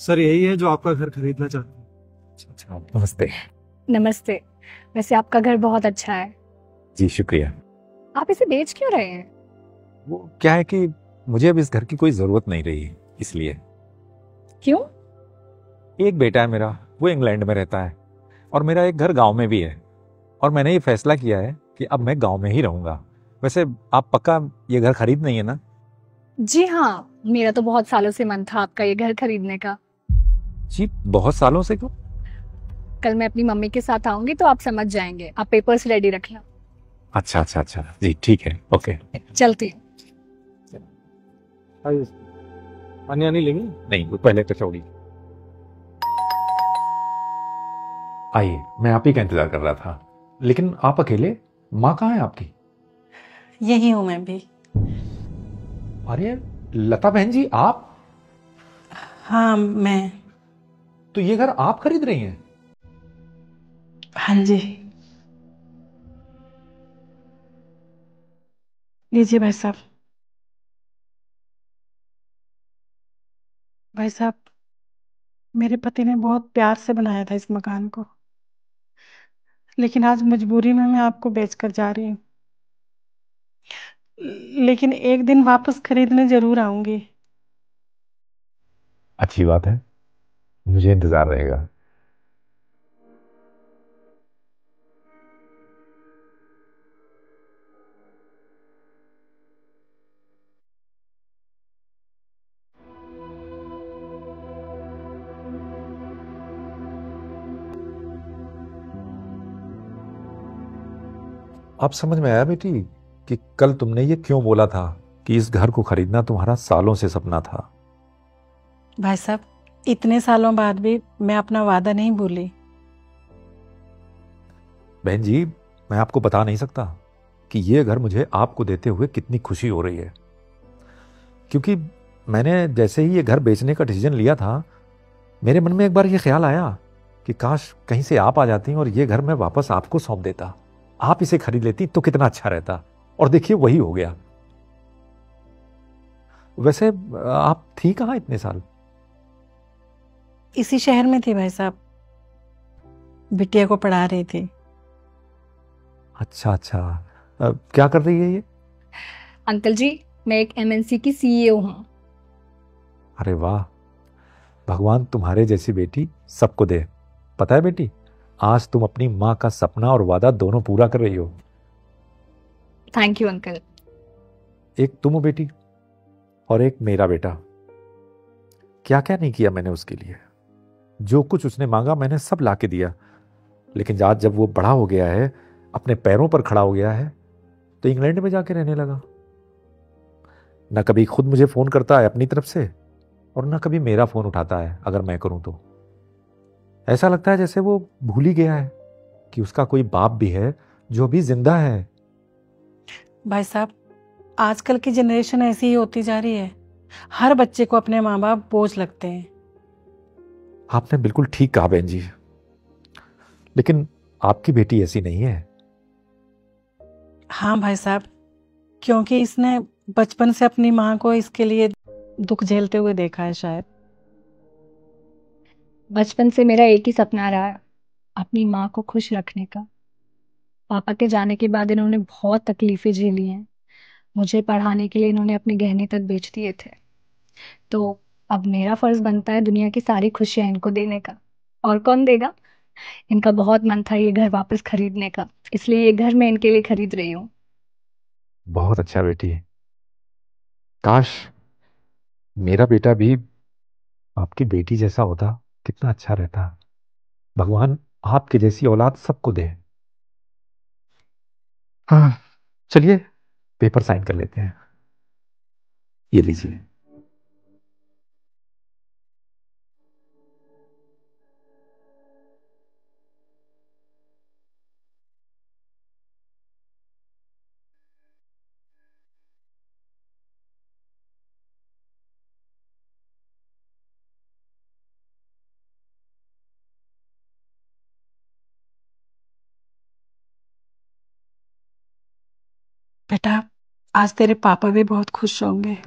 Sir यही है जो आपका घर खरीदना चाहते हैं। अच्छा, नमस्ते। नमस्ते। वैसे आपका घर बहुत अच्छा है। जी शुक्रिया। आप इसे बेच क्यों रहे हैं? वो क्या है कि मुझे अब इस घर की कोई जरूरत नहीं रही, इसलिए। क्यों? एक बेटा है मेरा, वो इंग्लैंड में रहता है, और मेरा एक घर गांव में भी है। और मैंने ये फैसला किया है कि अब मैं गांव में ही रहूंगा। वैसे आप पक्का ये घर खरीद नहीं है ना? जी हाँ, मेरा तो बहुत सालों से मन था आपका ये घर खरीदने का। जी, बहुत सालों से क्यों? कल मैं अपनी मम्मी के साथ आऊंगी तो आप समझ जाएंगे। आप पेपर्स रेडी रखना। अच्छा अच्छा अच्छा, जी ठीक है, ओके। चलती हूँ। आइए, पानी आनी लेंगे? नहीं, वो पहले कचौड़ी। आइए, मैं आप ही का इंतजार कर रहा था। लेकिन आप अकेले? माँ कहाँ है आपकी? यही हूं मैं भी। अरे लता बहन जी, आप? हाँ मैं। तो ये घर आप खरीद रही हैं? हाँ जी, लीजिए भाई साहब। भाई साहब, मेरे पति ने बहुत प्यार से बनाया था इस मकान को, लेकिन आज मजबूरी में मैं आपको बेचकर जा रही हूँ। लेकिन एक दिन वापस खरीदने जरूर आऊंगी। अच्छी बात है, मुझे इंतजार रहेगा। अब समझ में आया बेटी कि कल तुमने ये क्यों बोला था कि इस घर को खरीदना तुम्हारा सालों से सपना था। भाई साहब, इतने सालों बाद भी मैं अपना वादा नहीं भूली। बहन जी, मैं आपको बता नहीं सकता कि ये घर मुझे आपको देते हुए कितनी खुशी हो रही है। क्योंकि मैंने जैसे ही ये घर बेचने का डिसीजन लिया था, मेरे मन में एक बार ये ख्याल आया कि काश कहीं से आप आ जाती और ये घर मैं वापस आपको सौंप देता, आप इसे खरीद लेती तो कितना अच्छा रहता। और देखिए वही हो गया। वैसे आप थी कहाँ इतने साल? इसी शहर में थी भाई साहब, बिटिया को पढ़ा रही थी। अच्छा अच्छा, क्या कर रही है ये? अंकल जी, मैं एक एमएनसी की सीईओ हूँ। अरे वाह, भगवान तुम्हारे जैसी बेटी सबको दे। पता है बेटी, आज तुम अपनी माँ का सपना और वादा दोनों पूरा कर रही हो। Thank you uncle. एक तुम हो बेटी, और एक मेरा बेटा। क्या क्या नहीं किया मैंने उसके लिए। जो कुछ उसने मांगा मैंने सब ला के दिया। लेकिन आज जब वो बड़ा हो गया है, अपने पैरों पर खड़ा हो गया है, तो इंग्लैंड में जाके रहने लगा। न कभी खुद मुझे फोन करता है अपनी तरफ से, और न कभी मेरा फोन उठाता है अगर मैं करूं तो। ऐसा लगता है जैसे वो भूल ही गया है कि उसका कोई बाप भी है जो अभी जिंदा है। भाई साहब, आजकल की जनरेशन ऐसी ही होती जा रही है। हर बच्चे को अपने माँ बाप बोझ लगते हैं। आपने बिल्कुल ठीक कहा बहन जी, लेकिन आपकी बेटी ऐसी नहीं है। हाँ भाई साहब, क्योंकि इसने बचपन से अपनी माँ को इसके लिए दुख झेलते हुए देखा है शायद। बचपन से मेरा एक ही सपना रहा है, अपनी माँ को खुश रखने का। पापा के जाने के बाद इन्होंने बहुत तकलीफें झेली हैं। मुझे पढ़ाने के लिए इन्होंने अपने गहने तक बेच दिए थे। तो अब मेरा फर्ज बनता है दुनिया की सारी खुशियां इनको देने का। और कौन देगा? इनका बहुत मन था ये घर वापस खरीदने का, इसलिए ये घर मैं इनके लिए खरीद रही हूँ। बहुत अच्छा बेटी, काश मेरा बेटा भी आपकी बेटी जैसा होता, कितना अच्छा रहता। भगवान आपके जैसी औलाद सबको दे। हाँ, चलिए पेपर साइन कर लेते हैं। ये लीजिए। बेटा, आज तेरे पापा भी बहुत खुश होंगे।